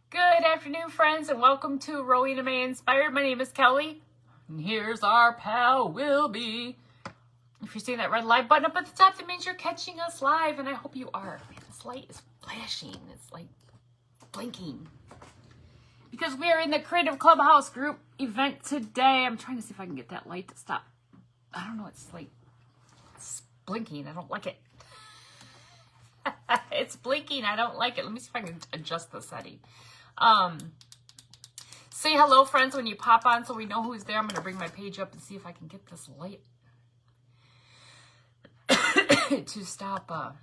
Good afternoon, friends, and welcome to Rowena May Inspired. My name is Kelly, and here's our pal, Wilby. If you're seeing that red live button up at the top, that means you're catching us live, and I hope you are. Man, this light is flashing. It's like blinking. Because we are in the Creative Clubhouse group event today. I'm trying to see if I can get that light to stop. I don't know, it's blinking. I don't like it. It's blinking. I don't like it. Let me see if I can adjust the setting. Say hello, friends, when you pop on so we know who's there. I'm going to bring my page up and see if I can get this light to stop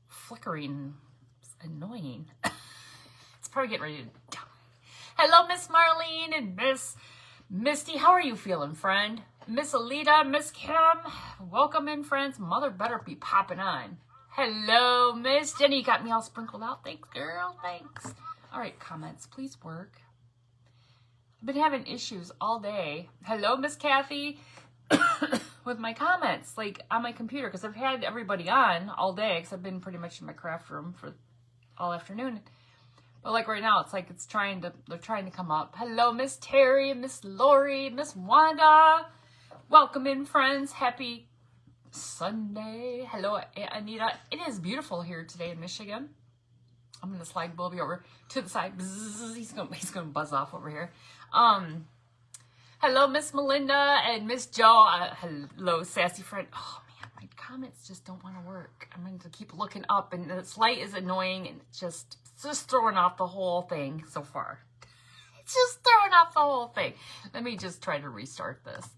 flickering. It's annoying. It's probably getting ready to die. Hello, Miss Marlene and Miss Misty. How are you feeling, friend? Miss Alita, Miss Kim. Welcome in, friends. Mother better be popping on. Hello, Miss Jenny. You got me all sprinkled out. Thanks, girl. Thanks. All right, comments, please work. I've been having issues all day. Hello, Miss Kathy. With my comments, like on my computer, because I've had everybody on all day, because I've been pretty much in my craft room for all afternoon. But like right now, it's like they're trying to come up. Hello, Miss Terry, Miss Lori, Miss Wanda. Welcome in, friends. Happy Sunday. Hello, Anita. It is beautiful here today in Michigan. I'm gonna slide Bobby over to the side. Bzzz, he's gonna buzz off over here. Hello, Miss Melinda and Miss Joe. Hello, sassy friend. Oh man, my comments just don't want to work. I'm going to keep looking up, and this light is annoying, and it's just throwing off the whole thing so far. It's just throwing off the whole thing. Let me just try to restart this.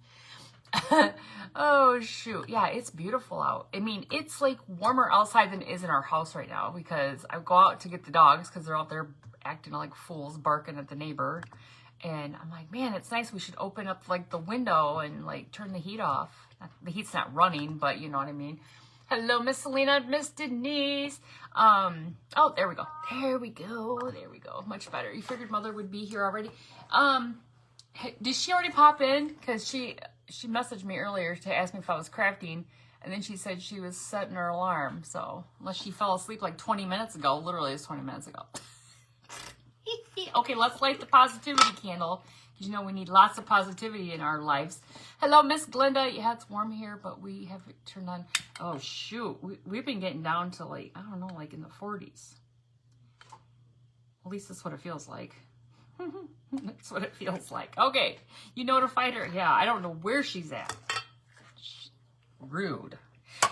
Oh shoot, yeah, it's beautiful out. I mean, it's like warmer outside than it is in our house right now, because I go out to get the dogs because they're out there acting like fools, barking at the neighbor, and I'm like, man, it's nice. We should open up like the window and like turn the heat off. The heat's not running, but you know what I mean. Hello, Miss Selena, Miss Denise. Oh, there we go. There we go. Much better. You figured Mother would be here already. Did she already pop in? Because she messaged me earlier to ask me if I was crafting, and then she said she was setting her alarm. So unless she fell asleep like 20 minutes ago, literally it's 20 minutes ago. Okay, let's light the positivity candle, because you know we need lots of positivity in our lives. Hello, Miss Glenda. Yeah, it's warm here, but we have it turned on. Oh shoot, we've been getting down to like, I don't know, like in the 40s. At least that's what it feels like. That's what it feels like. Okay, you notified her? Yeah, I don't know where she's at. Rude.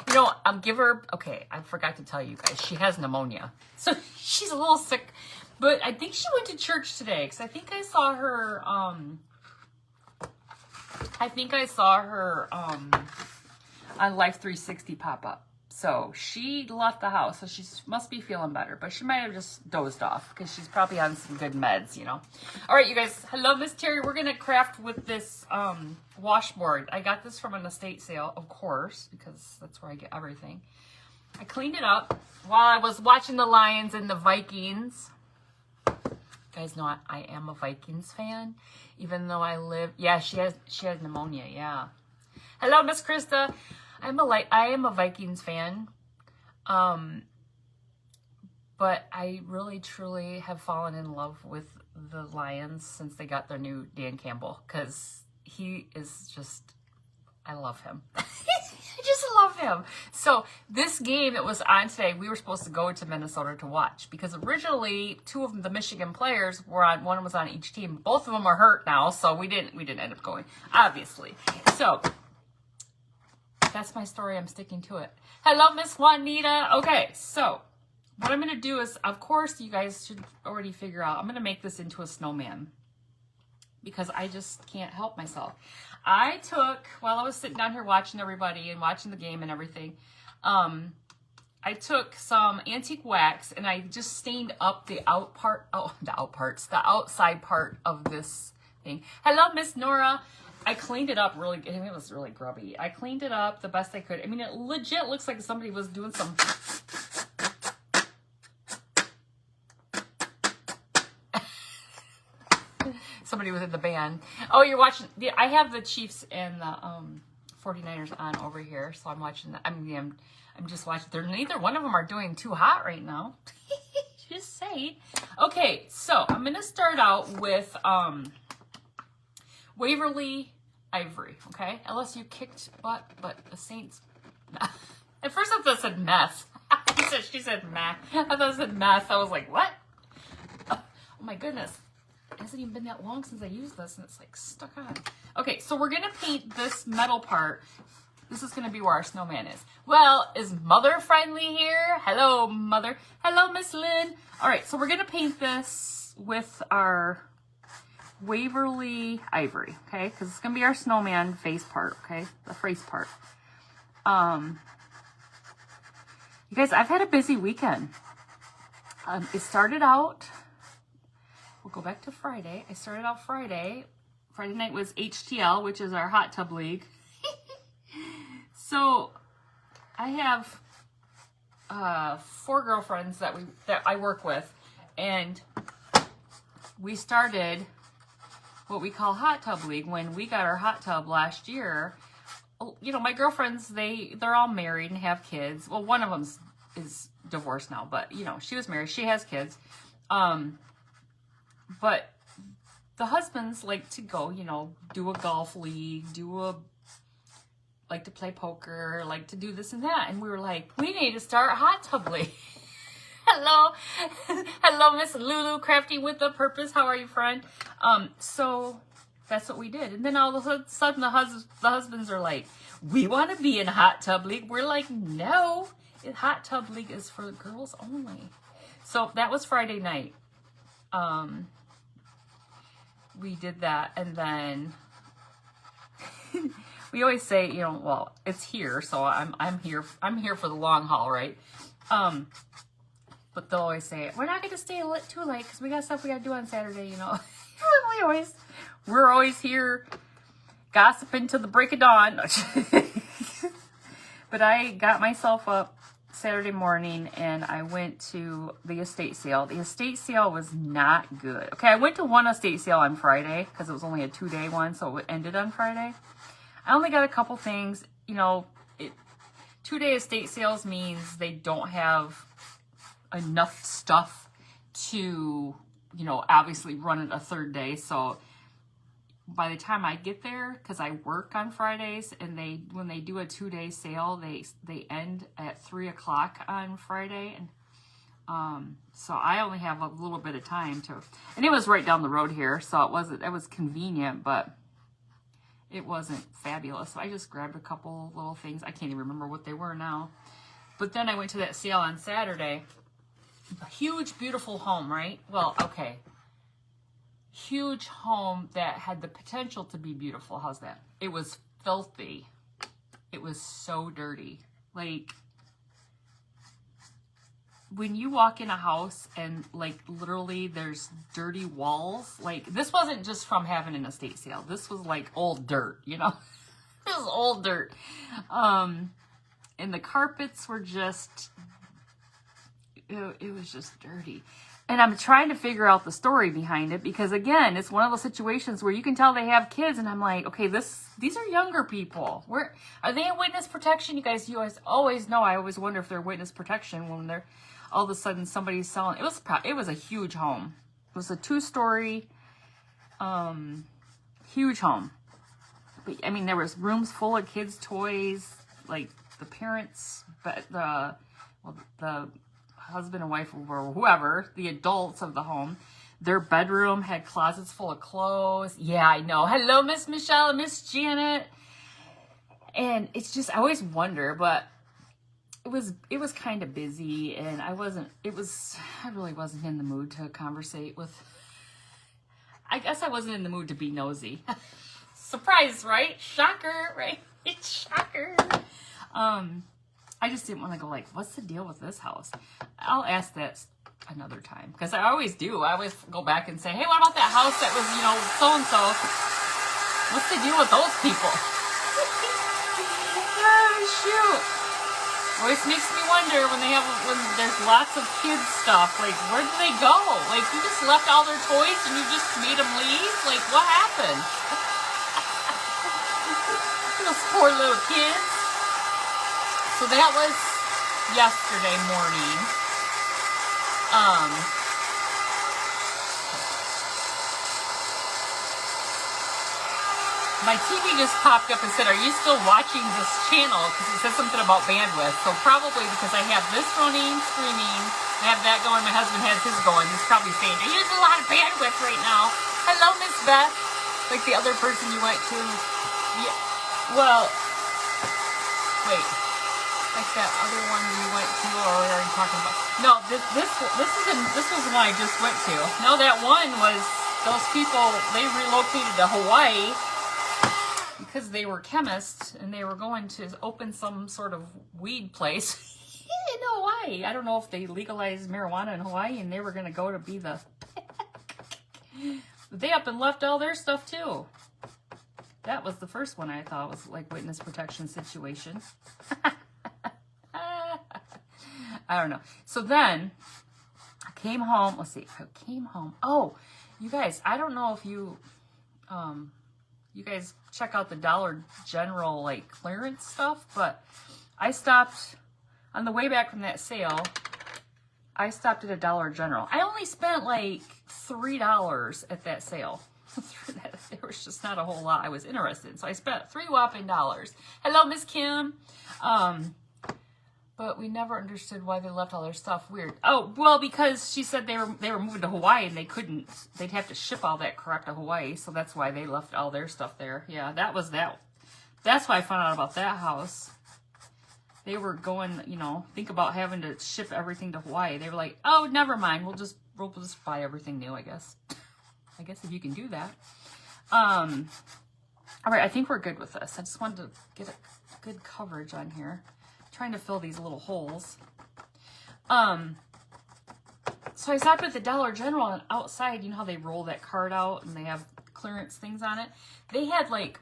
You know, I'll give her, okay, I forgot to tell you guys, she has pneumonia. So she's a little sick, but I think she went to church today, because I think I saw her, on Life 360 pop up. So she left the house, so she must be feeling better, but she might have just dozed off because she's probably on some good meds, you know. All right, you guys. Hello, Miss Terry. We're going to craft with this washboard. I got this from an estate sale, of course, because that's where I get everything. I cleaned it up while I was watching the Lions and the Vikings. You guys know I am a Vikings fan, even though I live. Yeah, she has pneumonia, yeah. Hello, Miss Krista. I am a Vikings fan, but I really, truly have fallen in love with the Lions since they got their new Dan Campbell, because he is just, I love him. I just love him. So this game that was on today, we were supposed to go to Minnesota to watch, because originally two of the Michigan players were on, one was on each team. Both of them are hurt now, so we didn't end up going, obviously. So that's my story. I'm sticking to it. Hello, Miss Juanita. Okay, so what I'm going to do is, of course, you guys should already figure out, I'm going to make this into a snowman, because I just can't help myself. I took, while I was sitting down here watching everybody and watching the game and everything, I took some antique wax and I just stained up the outside part of this thing. Hello, Miss Nora. I cleaned it up really good. I mean, it was really grubby. I cleaned it up the best I could. I mean, it legit looks like somebody was doing some... Somebody was in the band. Oh, you're watching... I have the Chiefs and the 49ers on over here, so I'm watching that. I'm just watching. Neither one of them are doing too hot right now. just saying. Okay, so I'm going to start out with Waverly Ivory, okay? LSU kicked butt, but the Saints... At first I thought it said mess. She said meh. I thought it said mess. I was like, what? Oh my goodness. It hasn't even been that long since I used this, and it's like stuck on. Okay, so we're going to paint this metal part. This is going to be where our snowman is. Well, is Mother friendly here? Hello, Mother. Hello, Miss Lynn. All right, so we're going to paint this with our Waverly Ivory, okay? Because it's going to be our snowman face part, okay? The face part. You guys, I've had a busy weekend. It started out, we'll go back to Friday. I started out Friday. Friday night was HTL, which is our hot tub league. So I have 4 girlfriends that I work with, and we started what we call hot tub league when we got our hot tub last year. You know, my girlfriends, they're all married and have kids. Well, one of them is divorced now, but you know, she was married, she has kids. But the husbands like to go, you know, do a golf league, like to play poker, like to do this and that. And we were like, we need to start a hot tub league. Hello. Hello, Miss Lulu, Crafty with a Purpose. How are you, friend? So that's what we did. And then all of a sudden the husbands are like, we want to be in a hot tub league. We're like, no, hot tub league is for girls only. So that was Friday night. We did that. And then we always say, you know, well, it's here. So I'm here for the long haul, right? But they'll always say, we're not going to stay too late because we got stuff we got to do on Saturday, you know. We're always here gossiping till the break of dawn. But I got myself up Saturday morning and I went to the estate sale. The estate sale was not good. Okay, I went to one estate sale on Friday because it was only a 2-day one, so it ended on Friday. I only got a couple things. You know, 2-day estate sales means they don't have enough stuff to, you know, obviously run it a 3rd day. So by the time I get there, because I work on Fridays, and when they do a 2-day sale, they end at 3 o'clock on Friday, and so I only have a little bit of time to. And it was right down the road here, so it was convenient, but it wasn't fabulous. So I just grabbed a couple little things. I can't even remember what they were now. But then I went to that sale on Saturday. A huge, beautiful home, right? Well, okay. Huge home that had the potential to be beautiful. How's that? It was filthy. It was so dirty. Like, when you walk in a house and, like, literally there's dirty walls. Like, this wasn't just from having an estate sale. This was, like, old dirt, you know? This was old dirt. And the carpets were just... It was just dirty. And I'm trying to figure out the story behind it because, again, it's one of those situations where you can tell they have kids, and I'm like, okay, these are younger people. Are they in witness protection? You guys always know. I always wonder if they're witness protection when they're all of a sudden somebody's selling. It was a huge home. It was a 2-story, huge home. But I mean, there was rooms full of kids' toys, like the parents, but the husband and wife or whoever, the adults of the home, their bedroom had closets full of clothes. Yeah, I know. Hello, Miss Michelle and Miss Janet. And it's just, I always wonder, but it was kind of busy, and I really wasn't in the mood to conversate with, I guess I wasn't in the mood to be nosy. Surprise, right? Shocker, right? It's shocker. I just didn't want to go like, what's the deal with this house? I'll ask that another time, because I always do. I always go back and say, hey, what about that house that was, you know, so-and-so? What's the deal with those people? Oh, shoot. Always makes me wonder when there's lots of kids stuff. Like, where do they go? Like, you just left all their toys and you just made them leave? Like, what happened? Those poor little kids. So that was yesterday morning. Um, My TV just popped up and said, "Are you still watching this channel?" Because it says something about bandwidth. So probably because I have this running, streaming, I have that going, my husband has his going. He's probably saying, "You're using a lot of bandwidth right now." Hello, Miss Beth. Like the other person you went to. Yeah. Well, wait. Like that other one you went to, or we already talking about? No, this was the one I just went to. No, that one was those people. They relocated to Hawaii because they were chemists and they were going to open some sort of weed place in Hawaii. I don't know if they legalized marijuana in Hawaii, and they were going to go to be the. They up and left all their stuff too. That was the first one I thought was like witness protection situation. I don't know. So then I came home. Let's see. I came home. Oh, you guys, I don't know if you guys check out the Dollar General like clearance stuff, but I stopped on the way back from that sale. I stopped at a Dollar General. I only spent like $3 at that sale. There was just not a whole lot I was interested in. So I spent $3 whopping. Hello, Miss Kim. But we never understood why they left all their stuff. Weird. Oh, well, because she said they were moving to Hawaii and they'd have to ship all that crap to Hawaii. So that's why they left all their stuff there. Yeah, that was that. That's why I found out about that house. They were going, think about having to ship everything to Hawaii. They were like, oh, never mind. We'll just buy everything new, I guess. I guess if you can do that. All right, I think we're good with this. I just wanted to get a good coverage on here. Trying to fill these little holes. So I stopped at the Dollar General, and outside, you know how they roll that cart out and they have clearance things on it? They had like,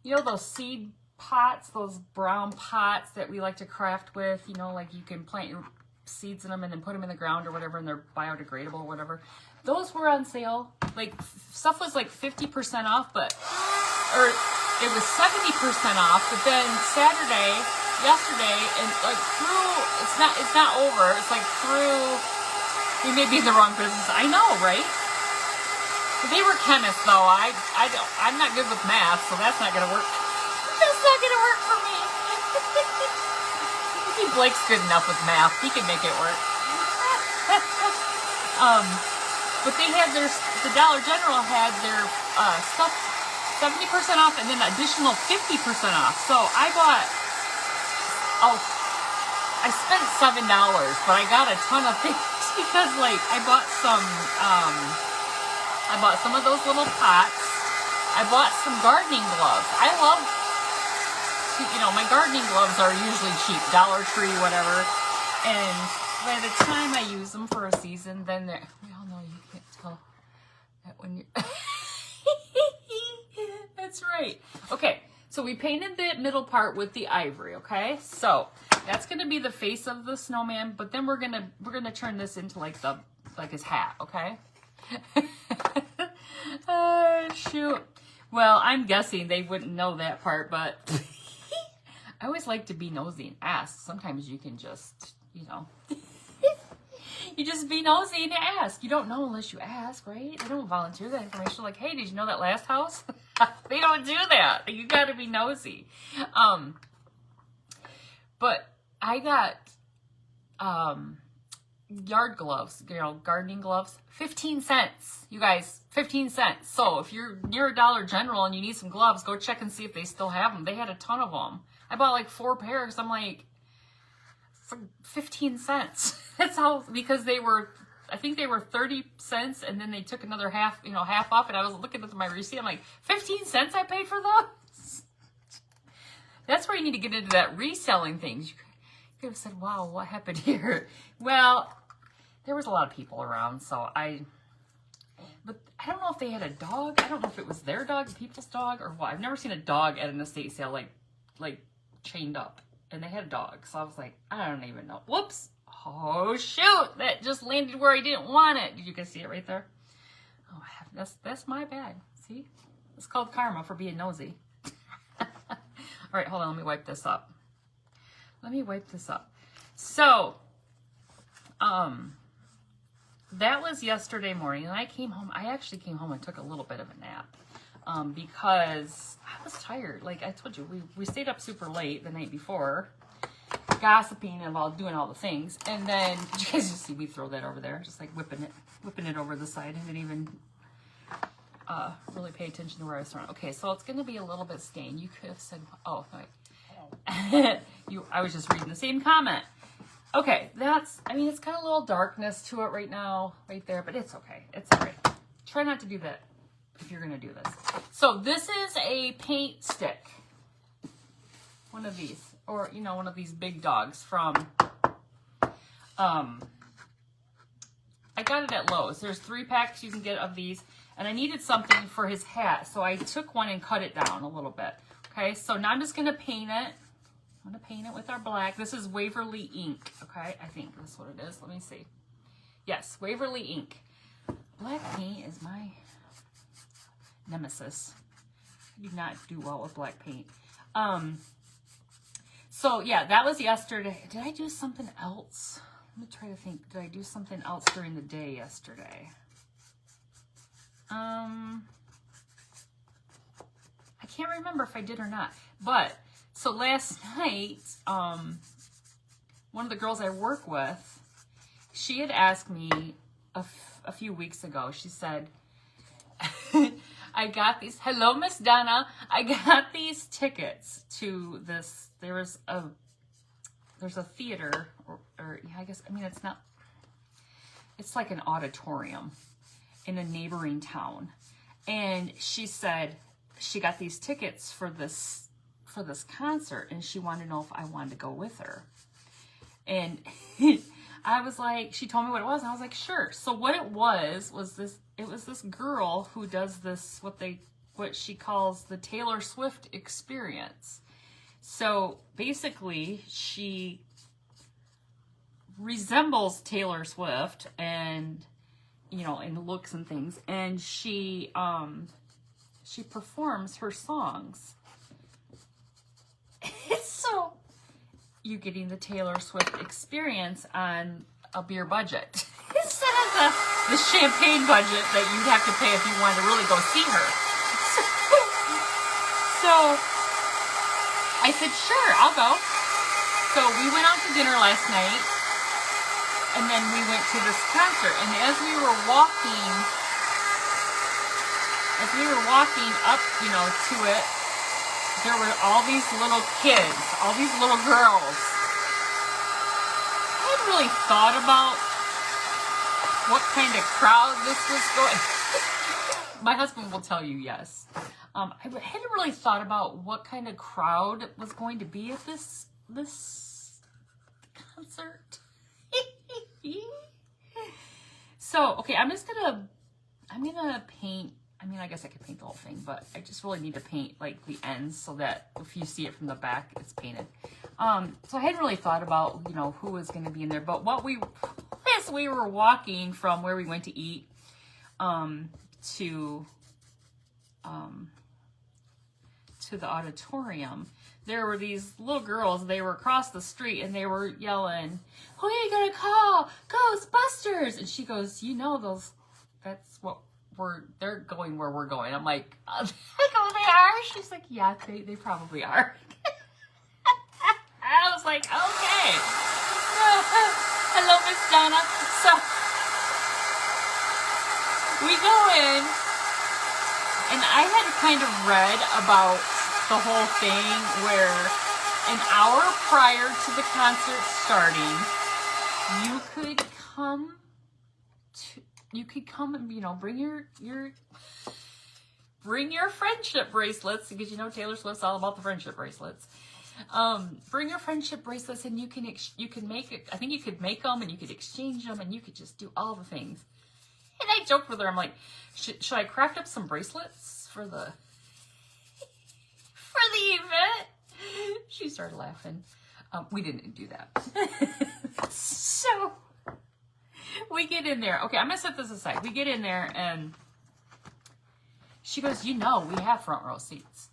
those seed pots, those brown pots that we like to craft with, like you can plant your seeds in them and then put them in the ground or whatever, and they're biodegradable or whatever. Those were on sale. Like, stuff was like 50% off, or it was 70% off, but then yesterday, and like it's not over. It's like we may be in the wrong business. I know, right? But they were chemists, though. I'm not good with math, so that's not gonna work. That's not gonna work for me. I think Blake's good enough with math. He can make it work. But they had the Dollar General had their stuff 70% off and then additional 50% off. So I spent $7, but I got a ton of things because like I bought some of those little pots. I bought some gardening gloves. I love, my gardening gloves are usually cheap, Dollar Tree, whatever. And by the time I use them for a season, then we all know you can't tell that when you. That's right. Okay, so we painted the middle part with the ivory. Okay, so that's gonna be the face of the snowman, but then we're gonna turn this into like his hat. Okay. Oh shoot. Well, I'm guessing they wouldn't know that part, but I always like to be nosy and ask. Sometimes you can just, you just be nosy and ask. You don't know unless you ask, right? They don't volunteer that information. Like, hey, did you know that last house? They don't do that. You got to be nosy. But I got yard gloves, gardening gloves, 15 cents. You guys, 15 cents. So if you're near a Dollar General and you need some gloves, go check and see if they still have them. They had a ton of them. I bought like 4 pairs. I'm like, it's like 15 cents. That's how, because I think they were 30 cents and then they took another half off, and I was looking at my receipt. I'm like, 15 cents I paid for those? That's where you need to get into that reselling things. You could have said, wow, what happened here? Well, there was a lot of people around, but I don't know if they had a dog. I don't know if it was their dog, people's dog, or what. I've never seen a dog at an estate sale like chained up, and they had a dog. So I was like, I don't even know. Whoops. Oh shoot, that just landed where I didn't want it. Did you guys see it right there? Oh, that's my bad. See? It's called karma for being nosy. All right, hold on, let me wipe this up. So, that was yesterday morning, and I came home. I actually came home and took a little bit of a nap. Because I was tired. Like I told you, we stayed up super late the night before, gossiping and doing all the things. And then, did you guys just see me throw that over there? Just like whipping it over the side. I didn't even really pay attention to where I was throwing. Okay, so it's going to be a little bit stained. You could have said, oh, wait. I was just reading the same comment. Okay, I mean, it's got a little darkness to it right now, right there, but it's okay. It's all right. Try not to do that if you're going to do this. So this is a paint stick. One of these. Or, you know, one of these big dogs from, I got it at Lowe's. There's 3 packs you can get of these. And I needed something for his hat. So I took one and cut it down a little bit. Okay, so now I'm just going to paint it. I'm going to paint it with our black. This is Waverly ink. Okay, I think that's what it is. Let me see. Yes, Waverly ink. Black paint is my nemesis. I do not do well with black paint. So yeah, that was yesterday. Did I do something else? Let me try to think. Did I do something else during the day yesterday? I can't remember if I did or not. But so last night, one of the girls I work with, she had asked me a few weeks ago. She said, I got these, hello, Miss Donna. I got these tickets to this, there's a theater, or yeah, I guess, I mean, it's not, it's like an auditorium in a neighboring town. And she said she got these tickets for this concert, and she wanted to know if I wanted to go with her. And I was like, she told me what it was, and I was like, sure. So what it was this, it was this girl who does this, what she calls the Taylor Swift experience. So basically, she resembles Taylor Swift, and, you know, in looks and things, and she performs her songs. So you're getting the Taylor Swift experience on a beer budget instead of the champagne budget that you'd have to pay if you wanted to really go see her. So I said, sure, I'll go. So we went out to dinner last night, and then we went to this concert. And as we were walking up, you know, to it, there were all these little kids, all these little girls. I hadn't really thought about what kind of crowd this was going. My husband will tell you yes. I hadn't really thought about what kind of crowd was going to be at this concert. So, okay, I'm gonna paint. I mean, I guess I could paint the whole thing, but I just really need to paint like the ends so that if you see it from the back, it's painted. So I hadn't really thought about, you know, who was going to be in there, but as we were walking from where we went to eat, to the auditorium, there were these little girls. They were across the street and they were yelling, "Who are you gonna call? Ghostbusters!" And she goes, "You know those? That's what they're going where we're going." I'm like, "Oh, they are?" She's like, "Yeah, they probably are." I was like, "Okay." Hello, Miss Donna. So we go in, and I had kind of read about the whole thing where an hour prior to the concert starting, you could come and, you know, bring your friendship bracelets, because, you know, Taylor Swift's all about the friendship bracelets. Bring your friendship bracelets, and you can make it. I think you could make them, and you could exchange them, and you could just do all the things. And I joked with her. I'm like, should I craft up some bracelets for the event? She started laughing. We didn't do that. So we get in there. Okay, I'm gonna set this aside. We get in there, and she goes, "You know, we have front row seats."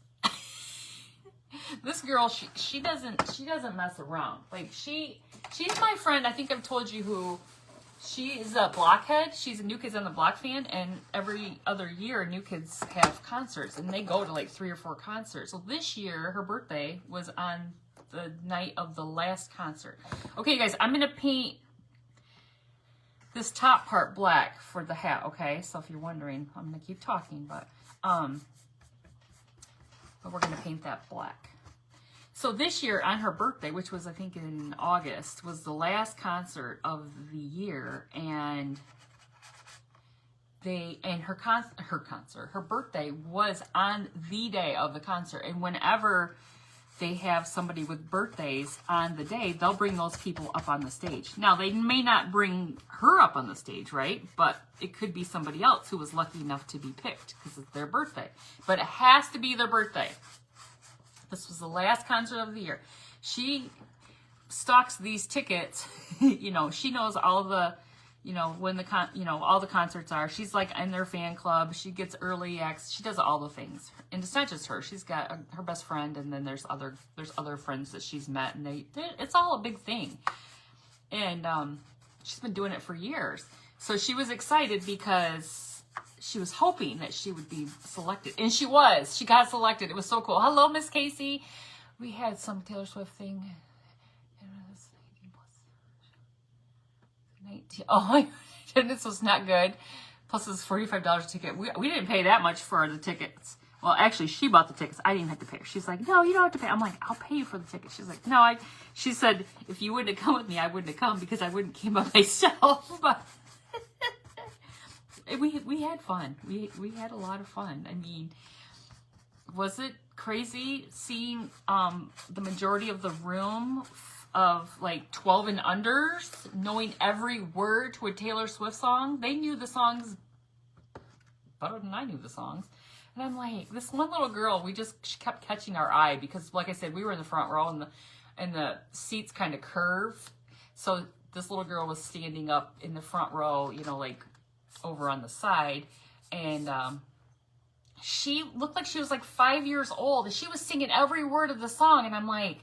This girl, she doesn't mess around. Like she's my friend. I think I've told you who She's a Blockhead. She's a New Kids on the Block fan, and every other year, New Kids have concerts, and they go to like 3 or 4 concerts. So this year, her birthday was on the night of the last concert. Okay, you guys, I'm going to paint this top part black for the hat, okay? So if you're wondering, I'm going to keep talking, but we're going to paint that black. So this year on her birthday, which was I think in August, was the last concert of the year, and her birthday was on the day of the concert. And whenever they have somebody with birthdays on the day, they'll bring those people up on the stage. Now, they may not bring her up on the stage, right? But it could be somebody else who was lucky enough to be picked because it's their birthday. But it has to be their birthday. This was the last concert of the year. She stocks these tickets. You know, she knows all the, you know, when all the concerts are. She's like in their fan club. She gets early access. She does all the things. And it's not just her. She's got her best friend, and then there's other friends that she's met, and it's all a big thing. And she's been doing it for years. So she was excited because she was hoping that she would be selected. And she was. She got selected. It was so cool. Hello, Miss Casey. We had some Taylor Swift thing. 19. Oh my goodness, was not good. Plus it's $45 a ticket. We didn't pay that much for the tickets. Well, actually, she bought the tickets. I didn't have to pay her. She's like, no, you don't have to pay. I'm like, I'll pay you for the ticket. She's like, no, she said, if you wouldn't have come with me, I wouldn't have come because I wouldn't came by myself. But we had fun. We had a lot of fun. I mean, was it crazy seeing the majority of the room of like 12 and unders knowing every word to a Taylor Swift song? They knew the songs better than I knew the songs. And I'm like, this one little girl, she kept catching our eye because, like I said, we were in the front row and the seats kind of curved. So this little girl was standing up in the front row, you know, like over on the side, and she looked like she was like 5 years old, and she was singing every word of the song, and I'm like,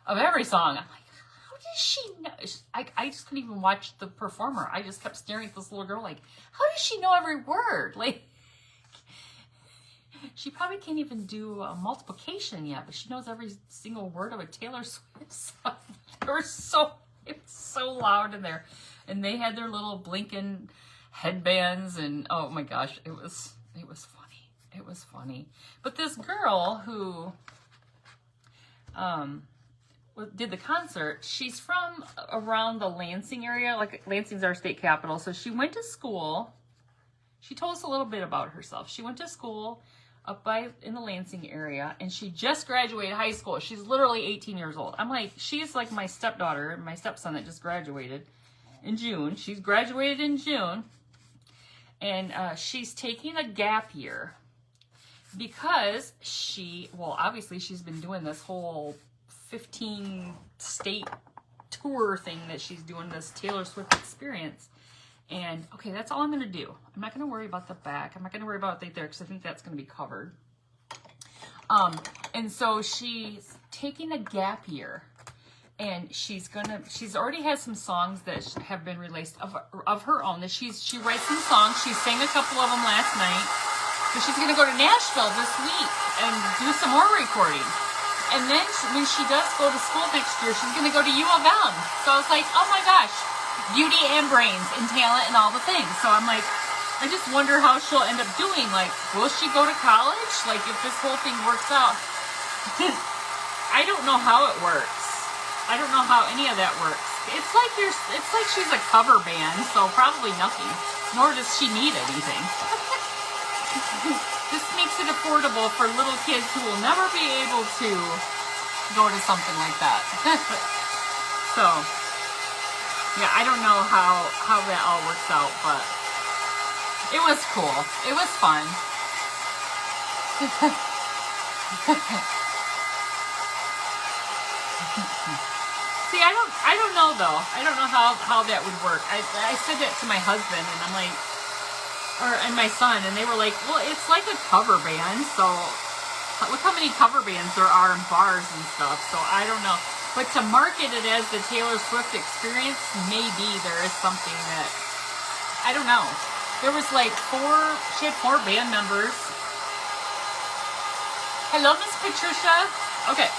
of every song, I'm like, how does she know? I just couldn't even watch the performer. I just kept staring at this little girl like, how does she know every word? Like, she probably can't even do multiplication yet, but she knows every single word of a Taylor Swift song. It was so loud in there, and they had their little blinking headbands, and oh my gosh, it was funny. It was funny. But this girl who did the concert, she's from around the Lansing area. Like, Lansing's our state capital. So she went to school. She told us a little bit about herself. She went to school up in the Lansing area, and she just graduated high school. She's literally 18 years old. I'm like, she's like my stepdaughter and my stepson that just graduated in June. She's graduated in June. And she's taking a gap year because obviously she's been doing this whole 15-state tour thing that she's doing, this Taylor Swift experience. And, okay, that's all I'm going to do. I'm not going to worry about the back. I'm not going to worry about it there because I think that's going to be covered. And so she's taking a gap year. And she's already has some songs that have been released of her own. That she writes some songs. She sang a couple of them last night. But she's going to go to Nashville this week and do some more recording. And then when she does go to school next year, she's going to go to U of M. So I was like, oh my gosh, beauty and brains and talent and all the things. So I'm like, I just wonder how she'll end up doing. Like, will she go to college? Like, if this whole thing works out. I don't know how it works. I don't know how any of that works. It's like she's a cover band, so probably nothing. Nor does she need anything. This makes it affordable for little kids who will never be able to go to something like that. So, yeah, I don't know how that all works out, but it was cool. It was fun. See, I don't know though. I don't know how that would work. I said that to my husband, and I'm like, and my son, and they were like, well, it's like a cover band, so look how many cover bands there are in bars and stuff, so I don't know. But to market it as the Taylor Swift experience, maybe there is something that I don't know. There was like she had 4 band members. Hello, Miss Patricia. Okay.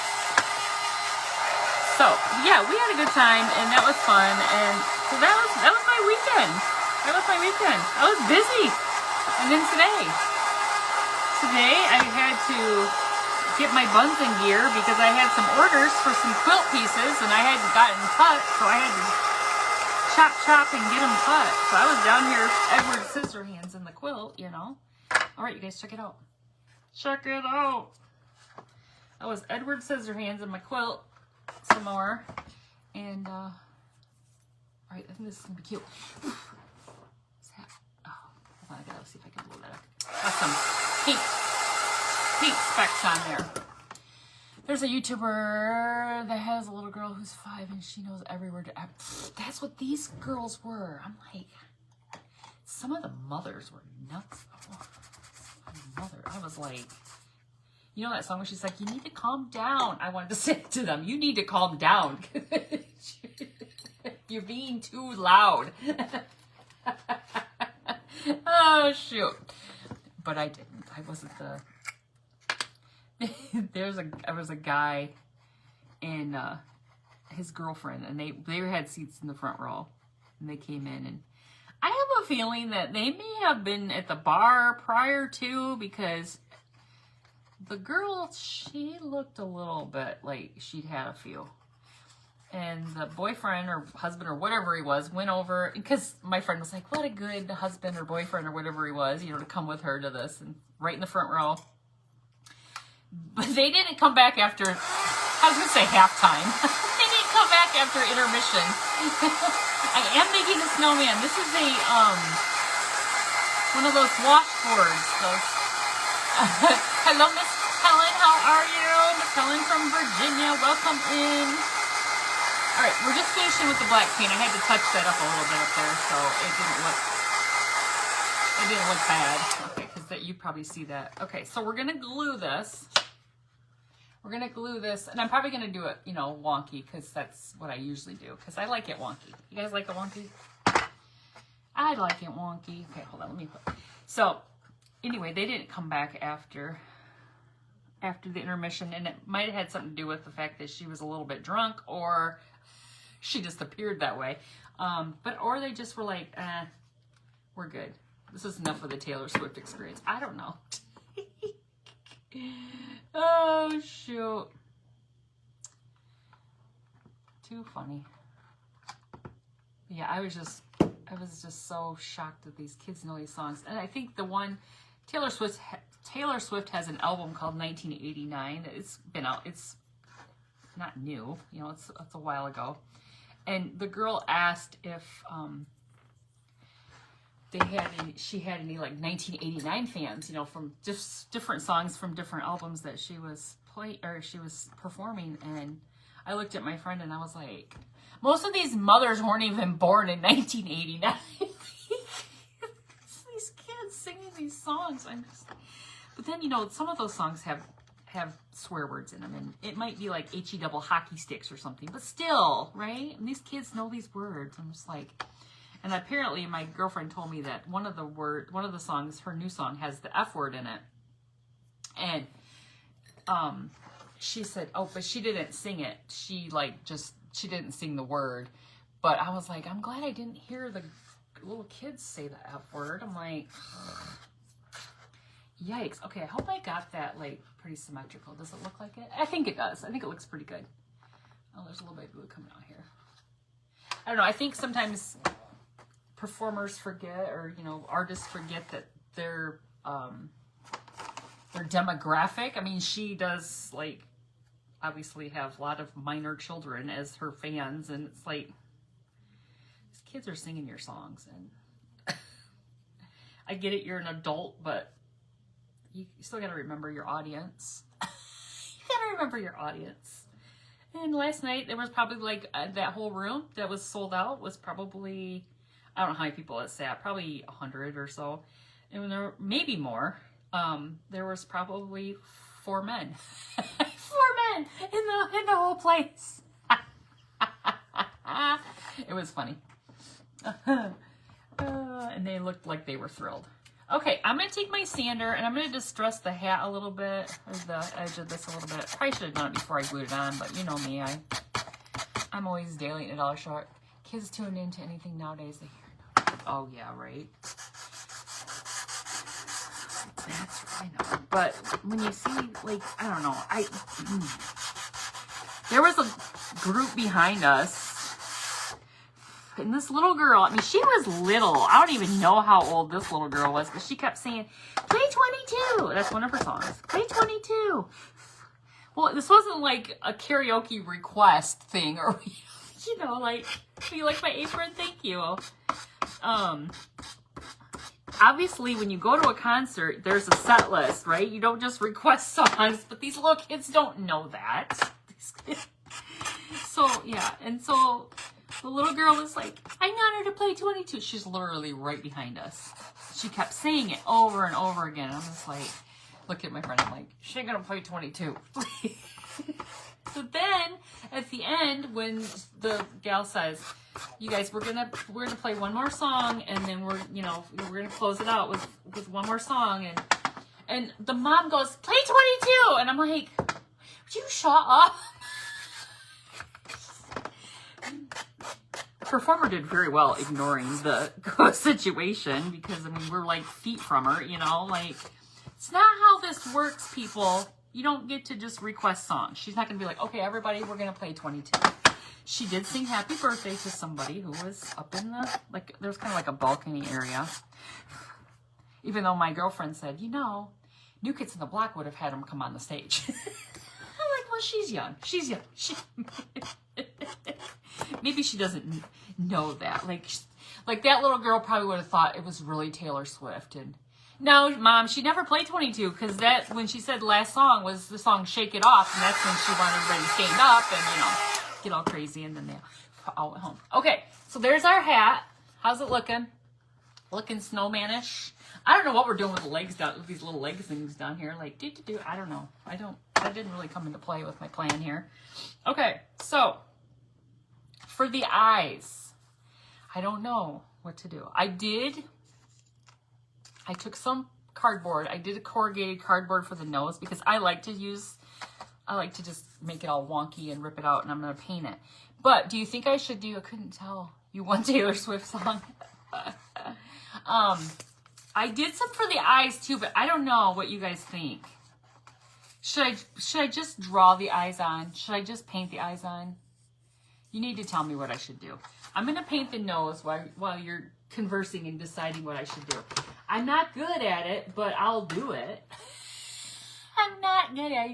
So, yeah, we had a good time, and that was fun, and so that was my weekend. That was my weekend. I was busy. And then today I had to get my buns in gear because I had some orders for some quilt pieces, and I hadn't gotten cut, so I had to chop and get them cut. So I was down here, Edward Scissorhands in the quilt, you know. All right, you guys, check it out. Check it out. I was Edward Scissorhands in my quilt some more, and all right, I think this is gonna be cute. What's that? Oh, hold on, I gotta see if I can blow that up. Got some pink specks on there. There's a YouTuber that has a little girl who's 5 and she knows every word. That's what these girls were. I'm like, some of the mothers were nuts. I was like, you know that song where she's like, you need to calm down. I wanted to say to them, you need to calm down. You're being too loud. Oh, shoot. But I didn't. I wasn't the... There was a guy and his girlfriend, and they had seats in the front row, and they came in, and I have a feeling that they may have been at the bar prior to, because the girl, she looked a little bit like she'd had a few. And the boyfriend or husband or whatever he was went over, because my friend was like, what a good husband or boyfriend or whatever he was, you know, to come with her to this, and right in the front row. But they didn't come back after, I was going to say halftime. They didn't come back after intermission. I am making a snowman. This is a, one of those washboards. Those. Hello, Miss Helen. How are you? Miss Helen from Virginia. Welcome in. All right, we're just finishing with the black paint. I had to touch that up a little bit up there, so it didn't look bad. Okay, because you probably see that. Okay, so we're gonna glue this. We're gonna glue this, and I'm probably gonna do it, you know, wonky, because that's what I usually do. Because I like it wonky. You guys like it wonky? I like it wonky. Okay, hold on. Let me put. So, anyway, they didn't come back after the intermission, and it might have had something to do with the fact that she was a little bit drunk, or she just appeared that way. Or they just were like, we're good. This is enough of the Taylor Swift experience. I don't know. Oh, shoot. Too funny. Yeah, I was just so shocked that these kids know these songs. And I think the one, Taylor Swift has an album called 1989. It's been out. It's not new. You know, it's a while ago. And the girl asked if she had any like 1989 fans, you know, from just different songs from different albums that she was performing. And I looked at my friend and I was like, most of these mothers weren't even born in 1989. These kids singing these songs. But then, you know, some of those songs have swear words in them, and it might be like HE double hockey sticks or something, but still, right? And these kids know these words. I'm just like, and apparently my girlfriend told me that one of the songs, her new song, has the F word in it. And she said, oh, but she didn't sing it. She didn't sing the word. But I was like, I'm glad I didn't hear the little kids say the F word. I'm like, yikes. Okay, I hope I got that like pretty symmetrical. Does it look like it? I think it does. I think it looks pretty good. Oh, there's a little bit of glue coming out here. I don't know. I think sometimes performers forget, or, you know, artists forget that their demographic. I mean, she does, like, obviously have a lot of minor children as her fans, and it's like, these kids are singing your songs, and I get it, you're an adult, but you still got to remember your audience. You got to remember your audience. And last night, there was probably, like, that whole room that was sold out was probably, I don't know how many people it sat, probably 100 or so. And there were maybe more. There was probably 4 men. 4 men in the whole place. It was funny. And they looked like they were thrilled. Okay, I'm going to take my sander and I'm going to distress the hat a little bit, or the edge of this a little bit. Probably should have done it before I glued it on, but you know me, I'm always daily at $1 short. Kids tune into anything nowadays, they hear no. Oh yeah, right. That's I know. But when you see, like, I don't know, there was a group behind us. And this little girl, I mean, she was little. I don't even know how old this little girl was, but she kept saying, play 22. That's one of her songs. Play 22. Well, this wasn't like a karaoke request thing, or, you know, like, do you like my apron? Thank you. Obviously, when you go to a concert, there's a set list, right? You don't just request songs, but these little kids don't know that. So, yeah, and so the little girl is like, I want her to play 22. She's literally right behind us. She kept saying it over and over again. I'm just like, look at my friend. I'm like, she ain't gonna play 22. So then, at the end, when the gal says, you guys, we're gonna play one more song, and then we're gonna close it out with one more song, and the mom goes, play 22, and I'm like, would you shut up? Performer did very well ignoring the situation, because I mean, we're like feet from her, you know, like, it's not how this works, people. You don't get to just request songs. She's not gonna be like, okay, everybody, we're gonna play 22. She did sing happy birthday to somebody who was up in the, like, there's kind of like a balcony area, even though my girlfriend said, you know, New Kids on the Block would have had him come on the stage. I'm like, well, she's young. Maybe she doesn't know that. Like that little girl probably would have thought it was really Taylor Swift. And no, Mom, she never played 22, because that, when she said last song was the song Shake It Off, and that's when she wanted everybody to stand up and, you know, get all crazy, and then they all went home. Okay, so there's our hat. How's it looking? Looking snowmanish. I don't know what we're doing with the legs down, with these little leg things down here. Like, I don't know. That didn't really come into play with my plan here. Okay, so for the eyes, I don't know what to do. I took some cardboard. I did a corrugated cardboard for the nose, because I like to just make it all wonky and rip it out, and I'm going to paint it. But do you think I should I couldn't tell you one Taylor Swift song. I did some for the eyes too, but I don't know what you guys think. Should I just draw the eyes on? Should I just paint the eyes on? You need to tell me what I should do. I'm going to paint the nose while you're conversing and deciding what I should do. I'm not good at it, but I'll do it. I'm not good at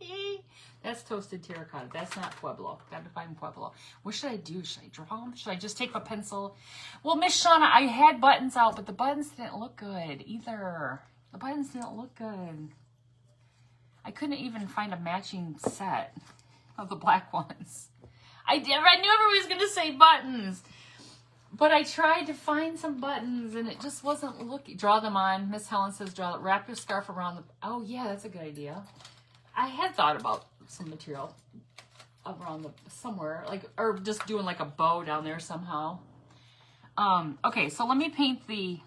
it. That's toasted terracotta. That's not Pueblo. Got to find Pueblo. What should I do? Should I draw them? Should I just take a pencil? Well, Miss Shauna, I had buttons out, but the buttons didn't look good either. The buttons didn't look good. I couldn't even find a matching set of the black ones. I knew everybody was going to say buttons. But I tried to find some buttons, and it just wasn't looking. Draw them on. Miss Helen says, wrap your scarf around the... Oh, yeah, that's a good idea. I had thought about some material around somewhere, like, or just doing like a bow down there somehow. Okay, so let me paint this.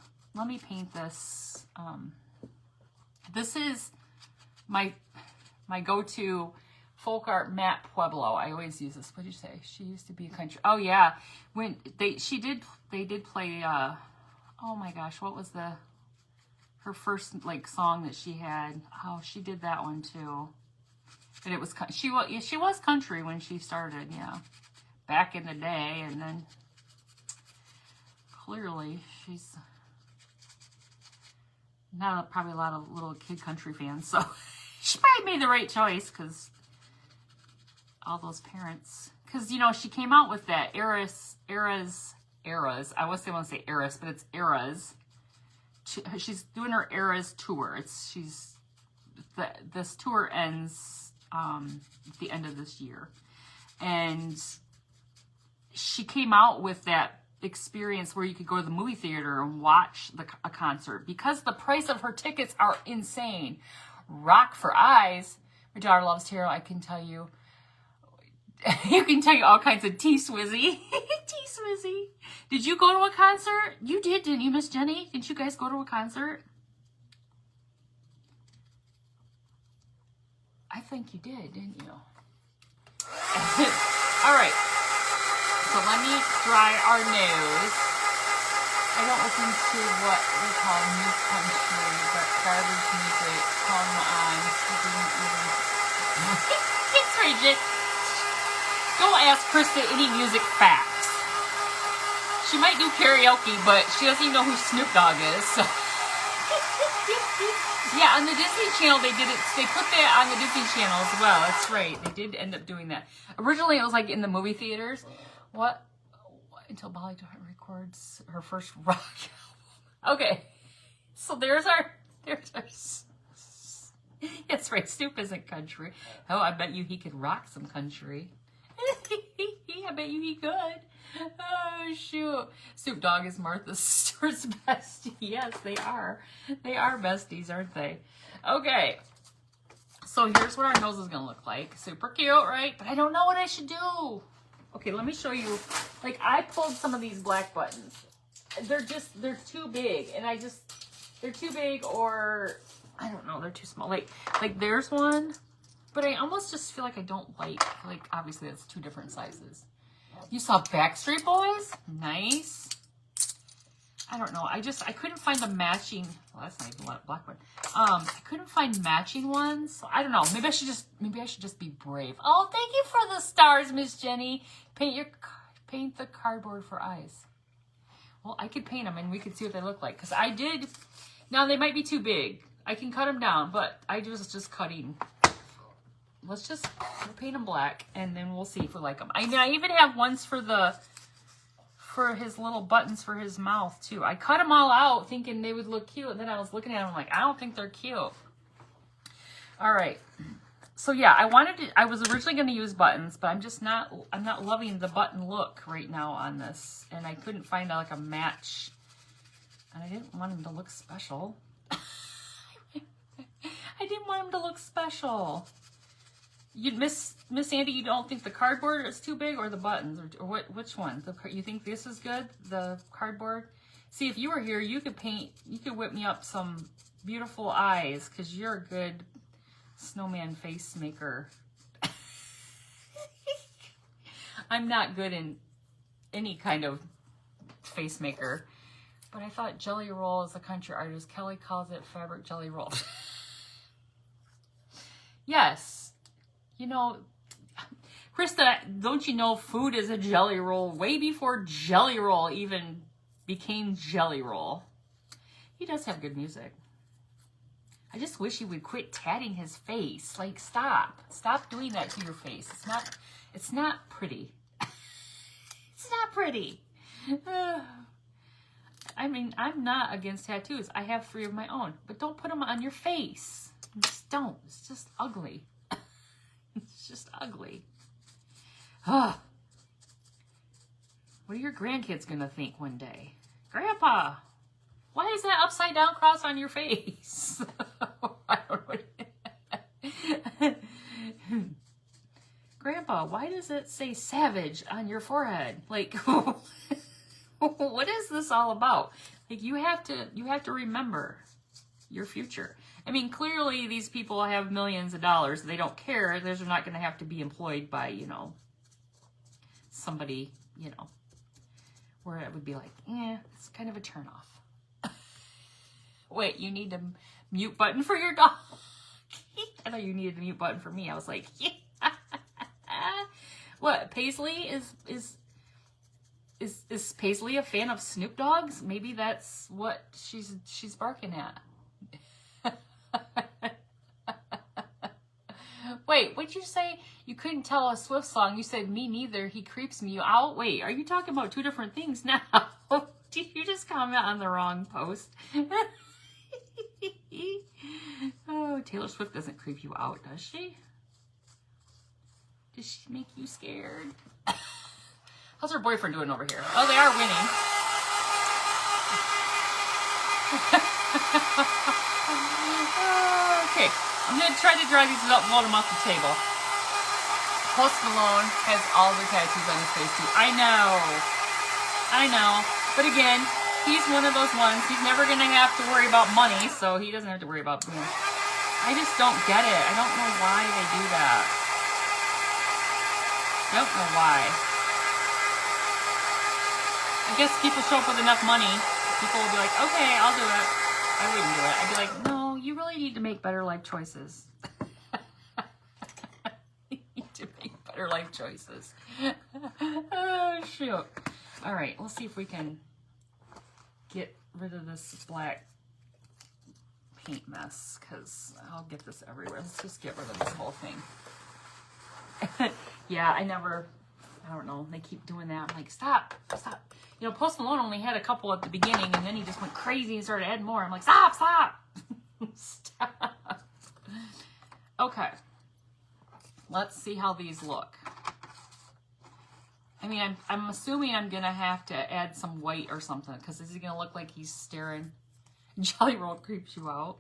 This is my go-to folk art matte Pueblo. I always use this. What did you say? She used to be a country. Oh yeah, when they did play. Oh my gosh, what was her first like song that she had? Oh, she did that one too. And it was she was country when she started. Yeah, back in the day, and then clearly she's not probably a lot of little kid country fans, so she probably made the right choice, because all those parents, because you know she came out with that eras. I want to say eras, but it's eras. She's doing her eras tour. This tour ends at the end of this year, and she came out with that experience where you could go to the movie theater and watch a concert, because the price of her tickets are insane. Rock for Eyes. My daughter loves tarot. I can tell you, You can tell you all kinds of T-Swizzy. T-Swizzy. Did you go to a concert? You did, didn't you, Miss Jenny? Didn't you guys go to a concert? I think you did, didn't you? All right. So let me dry our nose. I don't listen to what we call new country, but garbage music. Come on. It's rigid. Don't ask Krista any music facts. She might do karaoke, but she doesn't even know who Snoop Dogg is. So. Yeah, on the Disney Channel, they did it. They put that on the Disney Channel as well. That's right. They did end up doing that. Originally, it was like in the movie theaters. What? Until Molly records her first rock album. Okay. So there's our. That's right. Snoop isn't country. Oh, I bet you he could rock some country. I bet you he could. Oh, shoot. Snoop Dogg is Martha Stewart's bestie. Yes, they are. They are besties, aren't they? Okay. So here's what our nose is going to look like. Super cute, right? But I don't know what I should do. Okay, let me show you. Like, I pulled some of these black buttons. They're too big. And they're too big, or, I don't know, they're too small. Like there's one. But I almost just feel like I don't like, obviously that's two different sizes. You saw Backstreet Boys? Nice. I don't know. I couldn't find the matching, well, that's not even a black one. I couldn't find matching ones. So I don't know. Maybe I should just be brave. Oh, thank you for the stars, Miss Jenny. Paint the cardboard for eyes. Well, I could paint them and we could see what they look like. Because I did, now they might be too big. I can cut them down, but I was just cutting. Let's just paint them black, and then we'll see if we like them. I mean, I even have ones for his little buttons for his mouth, too. I cut them all out thinking they would look cute, and then I was looking at them like, I don't think they're cute. All right. So, yeah, I was originally going to use buttons, but I'm not loving the button look right now on this, and I couldn't find, like, a match, and I didn't want him to look special. I didn't want him to look special. Miss Sandy, you don't think the cardboard is too big, or the buttons, or which one? You think this is good, the cardboard? See, if you were here, you could whip me up some beautiful eyes, because you're a good snowman face maker. I'm not good in any kind of face maker, but I thought Jelly Roll is a country artist. Kelly calls it fabric jelly roll. Yes. You know, Krista, don't you know food is a jelly roll way before Jelly Roll even became Jelly Roll? He does have good music. I just wish he would quit tatting his face. Like, stop. Stop doing that to your face. It's not pretty. It's not pretty. I mean, I'm not against tattoos. I have 3 of my own. But don't put them on your face. Just don't. It's just ugly. It's just ugly. What are your grandkids going to think one day? Grandpa, why is that upside down cross on your face? I don't know. Grandpa, why does it say savage on your forehead? Like, what is this all about? Like, you have to remember your future. I mean, clearly these people have millions of dollars. They don't care. They're not going to have to be employed by, somebody, where it would be like, it's kind of a turnoff. Wait, you need a mute button for your dog? I thought you needed a mute button for me. I was like, yeah. What, Paisley is Paisley a fan of Snoop Dogg's? Maybe that's what she's barking at. Wait, what'd you say? You couldn't tell a Swift song. You said, me neither. He creeps me out. Wait, are you talking about 2 different things now? Did you just comment on the wrong post? Oh, Taylor Swift doesn't creep you out, does she? Does she make you scared? How's her boyfriend doing over here? Oh, they are winning. Okay, I'm going to try to dry these up and load them off the table. Post Malone has all the tattoos on his face too. I know. But again, he's one of those ones. He's never gonna have to worry about money, so he doesn't have to worry about me. I just don't get it. I don't know why they do that. Don't know why. I guess people show up with enough money. People will be like, okay, I'll do it. I wouldn't do it. I'd be like, no, you really need to make better life choices. You need to make better life choices. Oh, shoot. All right, let's see if we can get rid of this black paint mess, because I'll get this everywhere. Let's just get rid of this whole thing. Yeah, I don't know. They keep doing that. I'm like, stop. You know, Post Malone only had a couple at the beginning, and then he just went crazy and started adding more. I'm like, stop. Stop. Okay. Let's see how these look. I mean, I'm assuming I'm going to have to add some white or something, because is he going to look like he's staring? Jelly Roll creeps you out.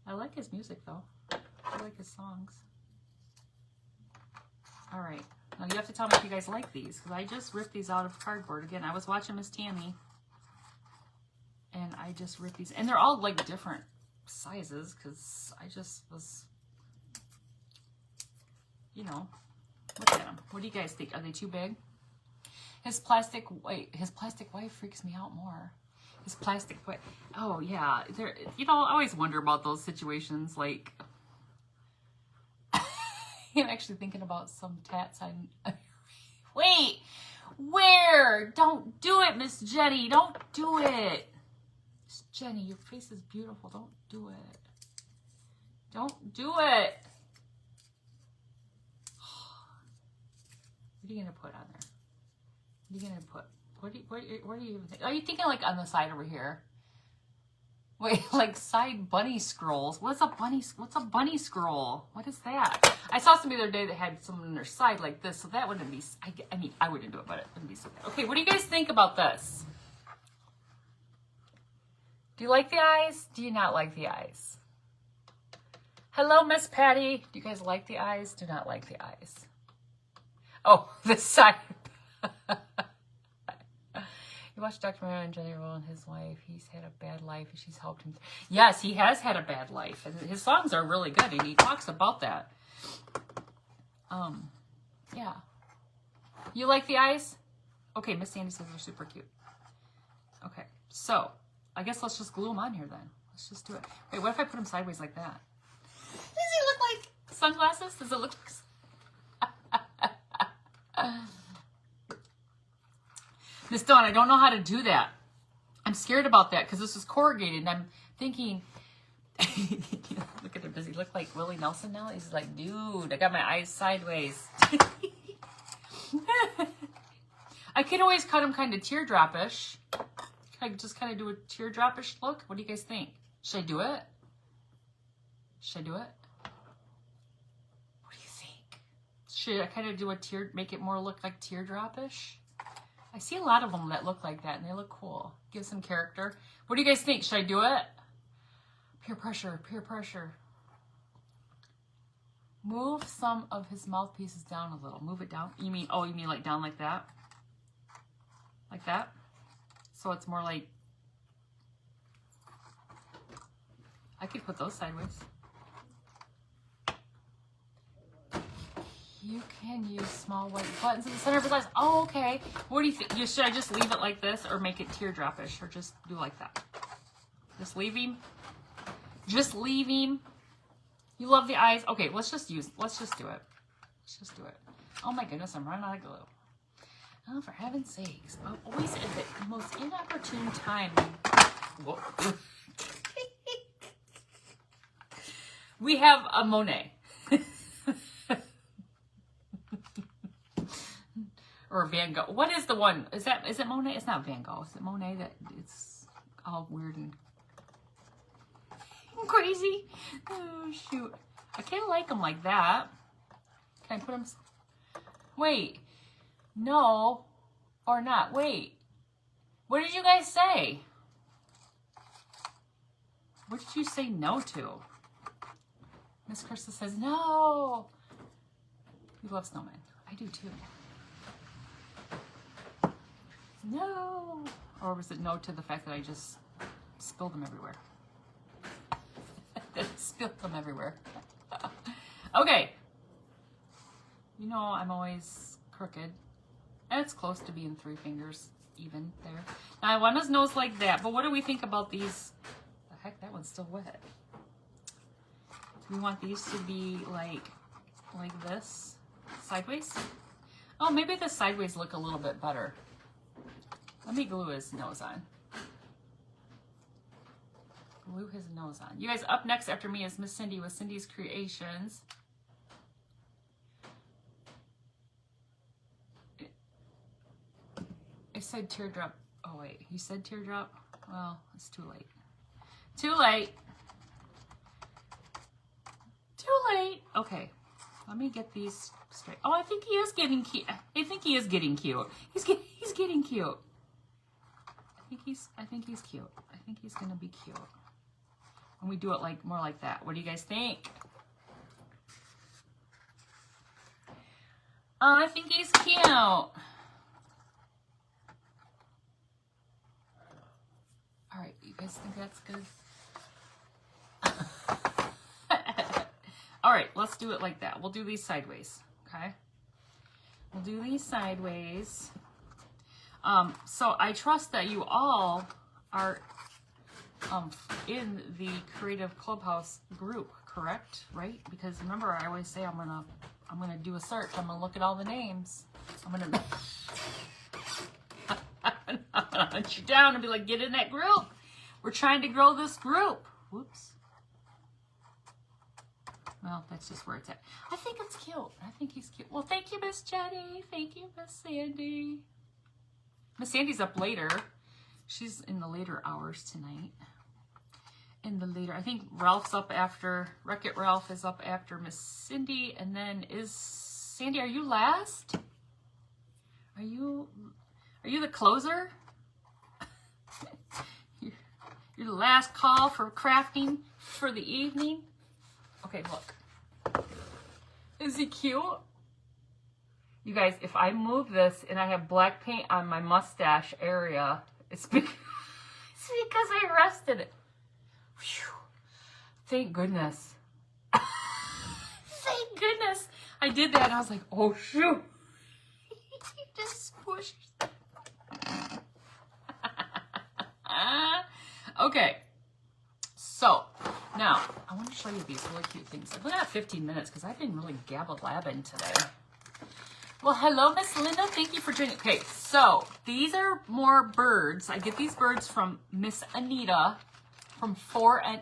I like his music, though. I like his songs. All right. Now, you have to tell me if you guys like these, because I just ripped these out of cardboard. Again, I was watching Miss Tammy, and I just ripped these. And they're all, like, different sizes, because I just was, you know, look at them. What do you guys think? Are they too big? His plastic wife freaks me out more. His plastic wife. Oh, yeah. You know, I always wonder about those situations, like, I'm actually thinking about some tats on. Wait, where? Don't do it, Miss Jenny. Don't do it. Miss Jenny, your face is beautiful. Don't do it. Don't do it. What are you going to put on there? What are you going to put? What are you even thinking? Are you thinking like on the side over here? Wait, like side bunny scrolls. What's a bunny scroll? What is that? I saw somebody the other day that had someone on their side like this, so that wouldn't be, I mean, I wouldn't do it, but it wouldn't be so bad. Okay, what do you guys think about this? Do you like the eyes? Do you not like the eyes? Hello, Miss Patty. Do you guys like the eyes? Do not like the eyes? Oh, this side. You watched documentary on Jelly Roll and his wife. He's had a bad life and she's helped him. Yes, he has had a bad life. And his songs are really good and he talks about that. Yeah. You like the eyes? Okay, Miss Sandy says they're super cute. Okay, so I guess let's just glue them on here then. Let's just do it. Wait, what if I put them sideways like that? Does he look like sunglasses? Does it look like... Miss Dawn, I don't know how to do that. I'm scared about that because this is corrugated and I'm thinking, look at him. Does he look like Willie Nelson now? He's like, dude, I got my eyes sideways. I can always cut him kind of teardrop-ish. I just kind of do a teardrop-ish look. What do you guys think? Should I do it? Should I do it? What do you think? Should I kind of do a make it more look like teardrop-ish? I see a lot of them that look like that, and they look cool. Give some character. What do you guys think? Should I do it? Peer pressure, peer pressure. Move some of his mouthpieces down a little. Move it down. You mean like down like that? Like that? So it's more like... I could put those sideways. You can use small white buttons in the center of his eyes. Oh, okay. What do you think? Should I just leave it like this or make it teardrop-ish or just do like that? Just leave him? Just leave him? You love the eyes? Okay, let's just do it. Let's just do it. Oh my goodness, I'm running out of glue. Oh, for heaven's sakes. Always at the most inopportune time. Whoa. We have a Monet. Or Van Gogh. What is the one? Is it Monet? It's not Van Gogh. Is it Monet that it's all weird and crazy? Oh, shoot. I kind of like them like that. Can I put them? Wait. No. Or not. Wait. What did you guys say? What did you say no to? Miss Krista says, no. You love Snowman. I do too. No. Or was it no to the fact that I just spilled them everywhere? Spilled them everywhere. Okay. You know I'm always crooked. And it's close to being 3 fingers even there. Now I want his nose like that, but what do we think about these? The heck, that one's still wet. Do we want these to be like this? Sideways? Oh, maybe the sideways look a little bit better. Let me glue his nose on. Glue his nose on. You guys, up next after me is Miss Cindy with Cindy's Creations. I said teardrop. Oh wait, you said teardrop? Well, it's too late. Too late. Too late. Okay, let me get these straight. Oh, I think he is getting cute. I think he is getting cute. He's getting cute. I think he's cute. I think he's gonna be cute. When we do it like more like that. What do you guys think? Oh, I think he's cute. All right, you guys think that's good? All right, let's do it like that. We'll do these sideways, okay? We'll do these sideways. So I trust that you all are in the Creative Clubhouse group, correct? Right? Because remember, I always say I'm gonna do a search. I'm gonna look at all the names. I'm gonna hunt you down and be like, get in that group. We're trying to grow this group. Whoops. Well, that's just where it's at. I think it's cute. I think he's cute. Well, thank you, Miss Jenny. Thank you, Miss Sandy. Miss Sandy's up later. She's in the later hours tonight. I think Ralph's up after, Wreck-It Ralph is up after Miss Cindy. And then Sandy, are you last? Are you the closer? You're the last call for crafting for the evening? Okay, look. Is he cute? You guys, if I move this and I have black paint on my mustache area, it's because I rested it. Whew. Thank goodness. Thank goodness I did that. And I was like, oh, shoot. He just squished. Okay. So, now, I want to show you these really cute things. I've been at 15 minutes because I've been really gabba-labbing today. Well, hello, Miss Linda. Thank you for joining. Okay, so these are more birds. I get these birds from Miss Anita from 4 and...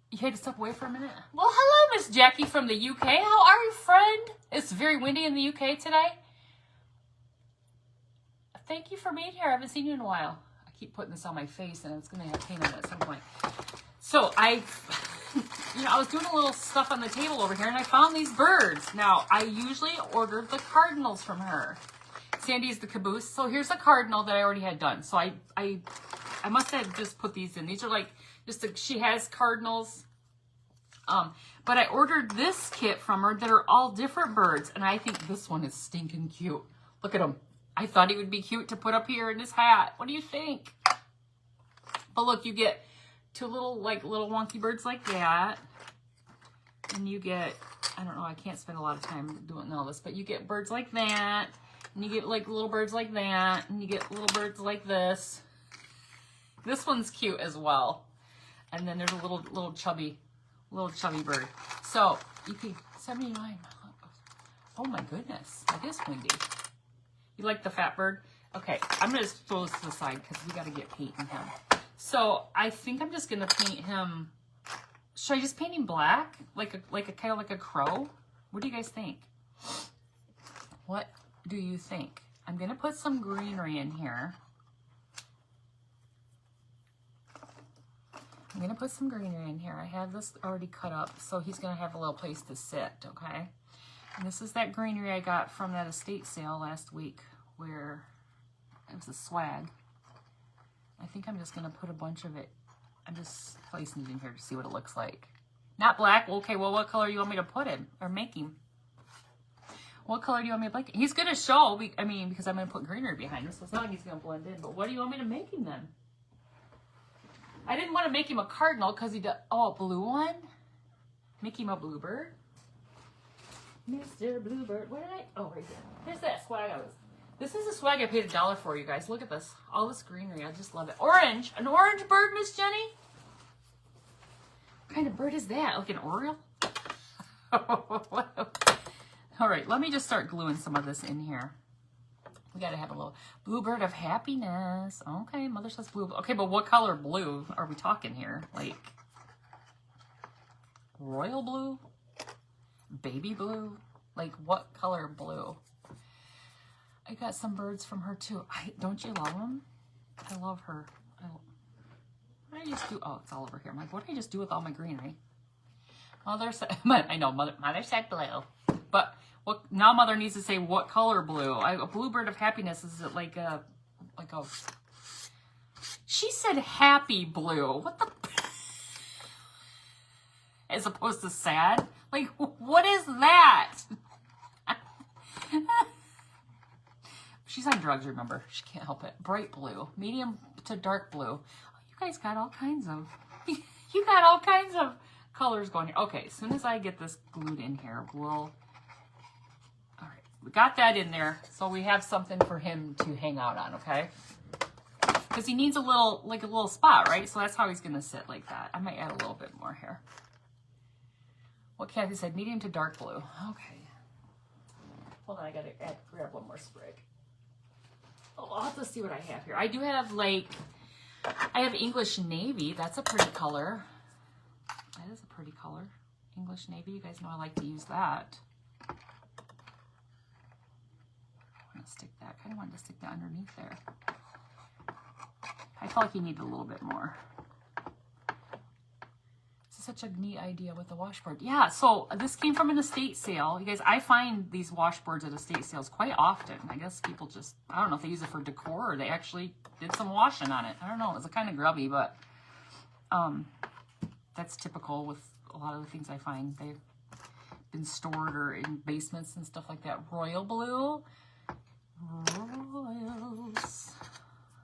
You had to step away for a minute? Well, hello, Miss Jackie from the UK. How are you, friend? It's very windy in the UK today. Thank you for being here. I haven't seen you in a while. I keep putting this on my face, and it's going to have paint on it at some point. So I was doing a little stuff on the table over here, and I found these birds. Now, I usually ordered the cardinals from her. Sandy's the caboose. So here's a cardinal that I already had done. So I must have just put these in. These are like, she has cardinals. But I ordered this kit from her that are all different birds, and I think this one is stinking cute. Look at him. I thought he would be cute to put up here in his hat. What do you think? But look, you get two little wonky birds like that. And you get, I don't know, I can't spend a lot of time doing all this, but you get birds like that. And you get like little birds like that. And you get little birds like this. This one's cute as well. And then there's a little chubby bird. So you can, 79. Oh my goodness, it is windy. You like the fat bird? Okay, I'm going to throw this to the side because we got to get paint in him. So I think I'm just going to paint him. Should I just paint him black? Like a kind of like a crow? What do you guys think? What do you think? I'm going to put some greenery in here. I'm going to put some greenery in here. I have this already cut up, so he's going to have a little place to sit, okay? And this is that greenery I got from that estate sale last week where it was a swag. I think I'm just going to put a bunch of it. I'm just placing it in here to see what it looks like. Not black. Okay, well, what color do you want me to put him or make him? What color do you want me to make him? He's going to show, I mean, because I'm going to put greenery behind him, so it's not like he's going to blend in. But what do you want me to make him then? I didn't want to make him a cardinal because he does, oh, a blue one? Make him a bluebird? Mr. Bluebird. Where did I, oh, right there. Here's that swag I was. This is a swag I paid $1 for, you guys. Look at this. All this greenery. I just love it. Orange. An orange bird, Miss Jenny? What kind of bird is that? Like an oriole? All right, let me just start gluing some of this in here. We got to have a little bluebird of happiness. Okay, mother says blue. Okay, but what color blue are we talking here? Like royal blue? Baby blue? Like what color blue? I got some birds from her too. Don't you love them? I love her. What did I just do? Oh, it's all over here. I'm like, what did I just do with all my greenery? Mother said, I know, mother said blue. But what? Now mother needs to say what color blue. A bluebird of happiness, is it like a, she said happy blue. What the, as opposed to sad? Like, what is that? She's on drugs, remember. She can't help it. Bright blue, medium to dark blue. Oh, you guys got all kinds of, you got all kinds of colors going here. Okay, as soon as I get this glued in here, we'll, all right, we got that in there, so we have something for him to hang out on, okay? Because he needs a little, like a little spot, right? So that's how he's gonna sit like that. I might add a little bit more here. What Kathy said, medium to dark blue. Okay. Hold on, I gotta grab one more sprig. Oh, I'll have to see what I have here. I do have like, I have English Navy. That's a pretty color. That is a pretty color. English Navy. You guys know I like to use that. I want to stick that. Kind of wanted to stick that underneath there. I feel like you need a little bit more. Such a neat idea with the washboard. Yeah, so this came from an estate sale. You guys, I find these washboards at estate sales quite often. I guess people just, I don't know if they use it for decor or they actually did some washing on it. I don't know. It's kind of grubby, but that's typical with a lot of the things I find. They've been stored or in basements and stuff like that. Royal blue. Royals.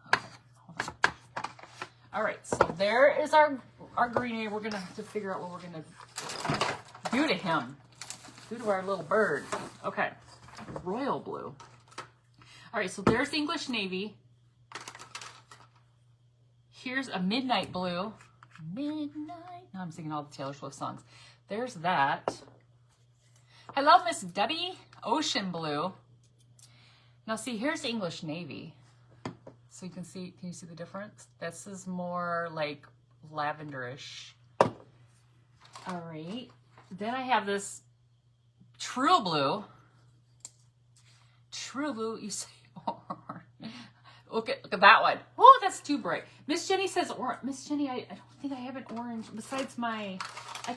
Okay, hold on. All right, so there is our greenery. We're going to have to figure out what we're going to do to him. Do to our little bird. Okay, royal blue. All right, so there's English Navy. Here's a midnight blue. Midnight. Now I'm singing all the Taylor Swift songs. There's that. Hello, Miss Debbie. Ocean blue. Now see, here's English Navy. So you can you see the difference? This is more like lavenderish. All right. Then I have this true blue. True blue, you say, look at that one. Oh, that's too bright. Miss Jenny says orange. Miss Jenny, I don't think I have an orange besides I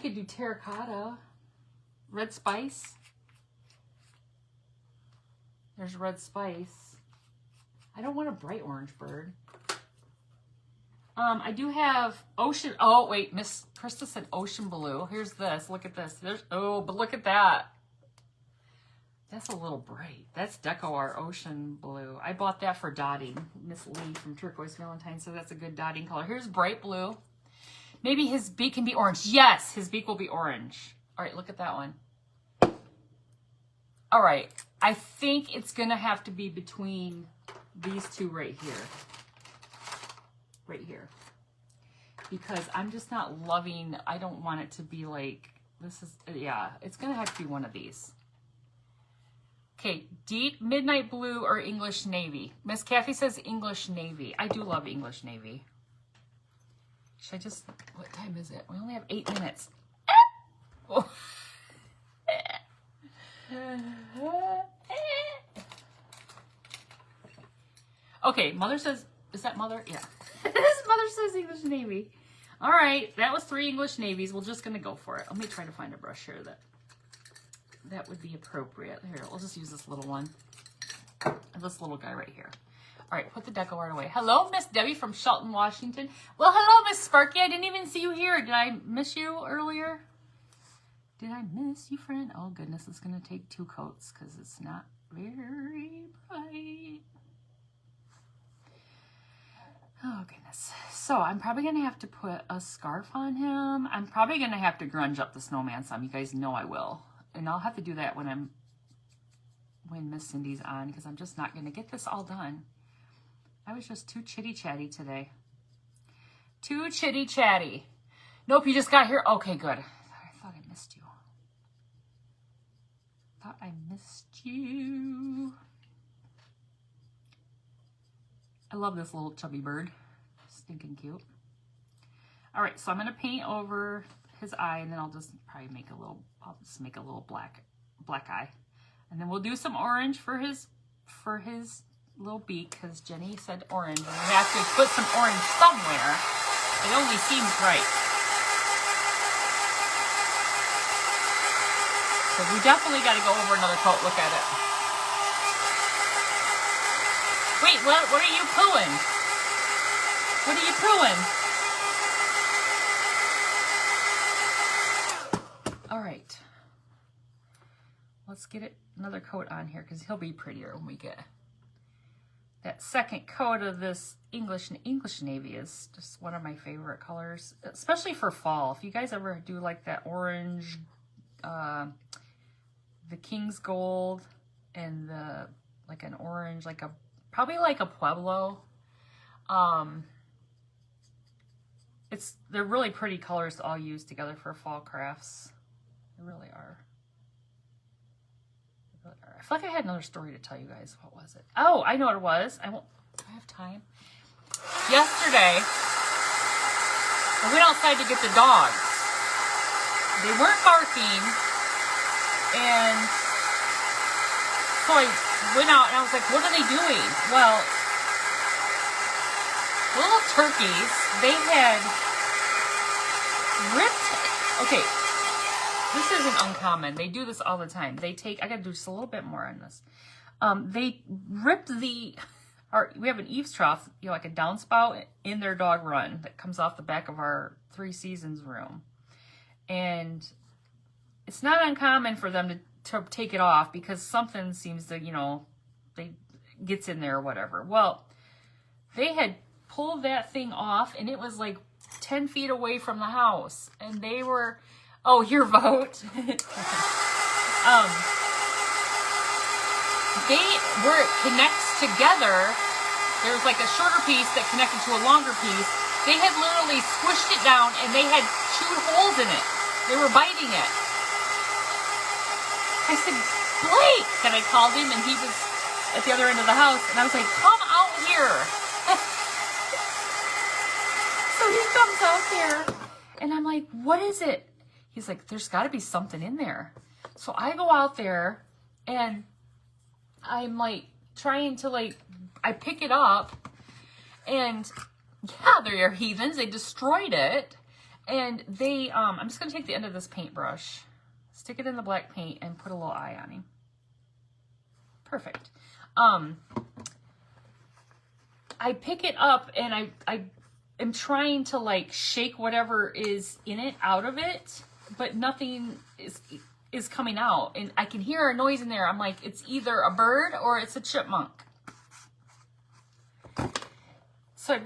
could do terracotta. Red spice. There's red spice. I don't want a bright orange bird. I do have ocean. Oh, wait. Miss Krista said ocean blue. Here's this. Look at this. But look at that. That's a little bright. That's Deco Art Ocean Blue. I bought that for dotting. Miss Lee from Turquoise Valentine, so that's a good dotting color. Here's bright blue. Maybe his beak can be orange. Yes, his beak will be orange. All right, look at that one. All right. I think it's going to have to be between these two right here. Right here. Because I'm just not loving, I don't want it to be like, this is, yeah, it's going to have to be one of these. Okay, deep midnight blue or English Navy. Miss Kathy says English Navy. I do love English Navy. Should I just, what time is it? We only have 8 minutes. Oh. Okay, Mother says, is that Mother? Yeah. This Mother says English Navy. All right, that was 3 English Navies. We're just going to go for it. Let me try to find a brush here that would be appropriate. Here, we'll just use this little one. This little guy right here. All right, put the deco art away. Hello, Miss Debbie from Shelton, Washington. Well, hello, Miss Sparky. I didn't even see you here. Did I miss you earlier? Did I miss you, friend? Oh, goodness, it's going to take 2 coats because it's not very bright. Oh, goodness. So I'm probably going to have to put a scarf on him. I'm probably going to have to grunge up the snowman some. You guys know I will. And I'll have to do that when Miss Cindy's on, because I'm just not going to get this all done. I was just too chitty-chatty today. Too chitty-chatty. Nope, you just got here. Okay, good. I thought I missed you. Thought I missed you. I love this little chubby bird. Stinking cute. All right, so I'm going to paint over his eye, and then I'll just probably make a little black eye. And then we'll do some orange for his little beak, because Jenny said orange. And we have to put some orange somewhere. It only seems right. So we definitely got to go over another coat. Look at it. Wait, what are you pulling? What are you pulling? All right. Let's get another coat on here, because he'll be prettier when we get that second coat of this English Navy. Is just one of my favorite colors, especially for fall. If you guys ever do like that orange, the King's Gold, and like an orange, probably like a Pueblo. They're really pretty colors to all use together for fall crafts. They really are. I feel like I had another story to tell you guys. What was it? Oh, I know what it was. I have time. Yesterday, I went outside to get the dogs. They weren't barking, and so I went out and I was like, what are they doing? Well, little turkeys, they had ripped, okay, this isn't uncommon. They do this all the time. I gotta do just a little bit more on this. They ripped we have an eaves trough, like a downspout in their dog run that comes off the back of our 3 Seasons room. And it's not uncommon for them to take it off because something seems to, gets in there or whatever. Well, they had pulled that thing off, and it was like 10 feet away from the house. And they were, oh, your vote. Where it connects together, there's like a shorter piece that connected to a longer piece. They had literally squished it down, and they had chewed holes in it. They were biting it. I said, Blake! And I called him, and he was at the other end of the house. And I was like, come out here. So he comes out here, and I'm like, what is it? He's like, there's got to be something in there. So I go out there, and I'm like trying to I pick it up, and yeah, they're heathens. They destroyed it. And they, I'm just going to take the end of this paintbrush, stick it in the black paint, and put a little eye on him. Perfect. I pick it up, and I am trying to shake whatever is in it out of it, but nothing is coming out. And I can hear a noise in there. I'm like, it's either a bird or it's a chipmunk. So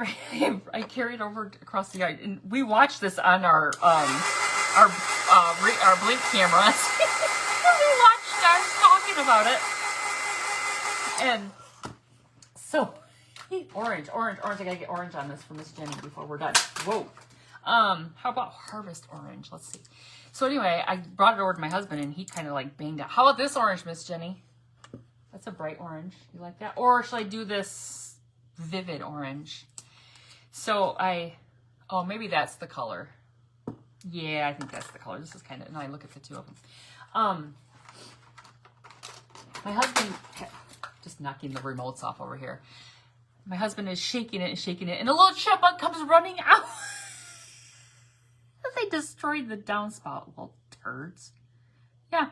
I carry it over across the yard, and we watched this on our blink cameras. We watched us talking about it, and so orange. I gotta get orange on this for Miss Jenny before we're done. Whoa. How about harvest orange? Let's see. So anyway, I brought it over to my husband, and he kind of banged out. How about this orange, Miss Jenny? That's a bright orange. You like that? Or should I do this vivid orange? So maybe that's the color. Yeah, I think that's the color. This is kind of, and I look at the two of them. My husband, just knocking the remotes off over here. My husband is shaking it, and a little chipmunk comes running out. They destroyed the downspout, little turds. Yeah.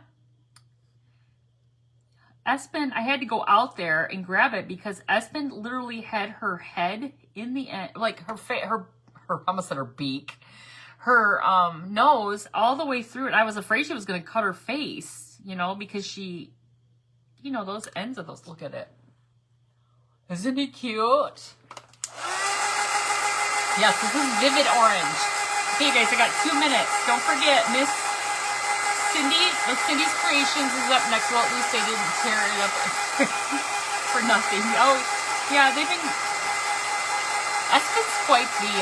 Espen, I had to go out there and grab it because Espen literally had her head in the end, her I almost said her beak, her nose all the way through it. I was afraid she was going to cut her face, you know, because she, you know, those ends of those, look at it. Isn't it cute? Yes, this is vivid orange. Okay, guys, I got 2 minutes. Don't forget, Miss Cindy, Cindy's Creations is up next. Well, at least they didn't tear it up for nothing. Oh, yeah, they've been... Espen's quite the,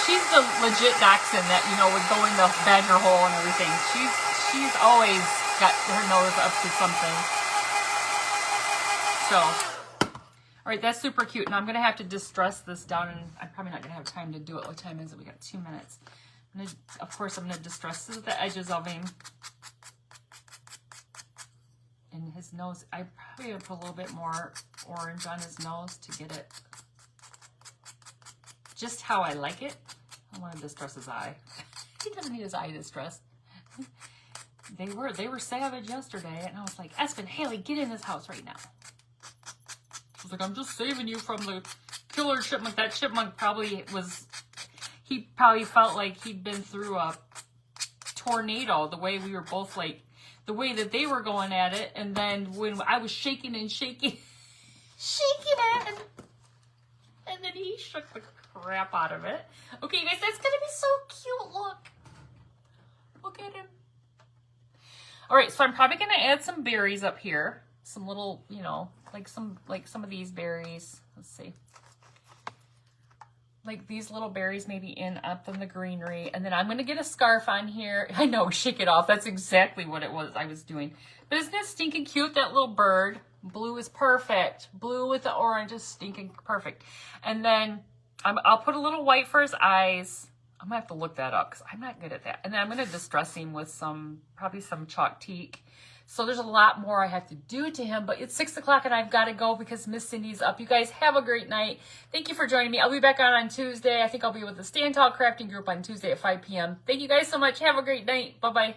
she's the legit dachshund that, you know, would go in the badger hole and everything. She's always got her nose up to something. So, all right, that's super cute. Now I'm going to have to distress this down, and I'm probably not going to have time to do it. What time is it? We got 2 minutes. Of course, I'm going to distress the edges of him. And his nose, I probably going to put a little bit more orange on his nose to get it just how I like it. I want to distress his eye. He doesn't need his eye distressed. They were savage yesterday, and I was like, Espen, Haley, get in this house right now. I was like, I'm just saving you from the killer chipmunk. That chipmunk probably was, he probably felt like he'd been through a tornado, the way we were both like, the way that they were going at it, and then when I was shaking and shaking it, and then he shook the crap out of it. Okay, guys, that's gonna be so cute. Look at him. All right, so I'm probably gonna add some berries up here, some little, you know, like some of these berries. Let's see, like these little berries maybe in up in the greenery, and then I'm gonna get a scarf on here. I know, shake it off. That's exactly what it was I was doing. But isn't it stinking cute, that little bird? Blue is perfect. Blue with the orange is stinking perfect. And then I'll put a little white for his eyes. I'm gonna have to look that up because I'm not good at that. And then I'm gonna distress him with probably some chalk teak. So there's a lot more I have to do to him, but it's 6 o'clock and I've got to go because Miss Cindy's up. You guys have a great night. Thank you for joining me. I'll be back on Tuesday. I think I'll be with the Stand Tall Crafting Group on Tuesday at 5 p.m. Thank you guys so much. Have a great night. Bye-bye.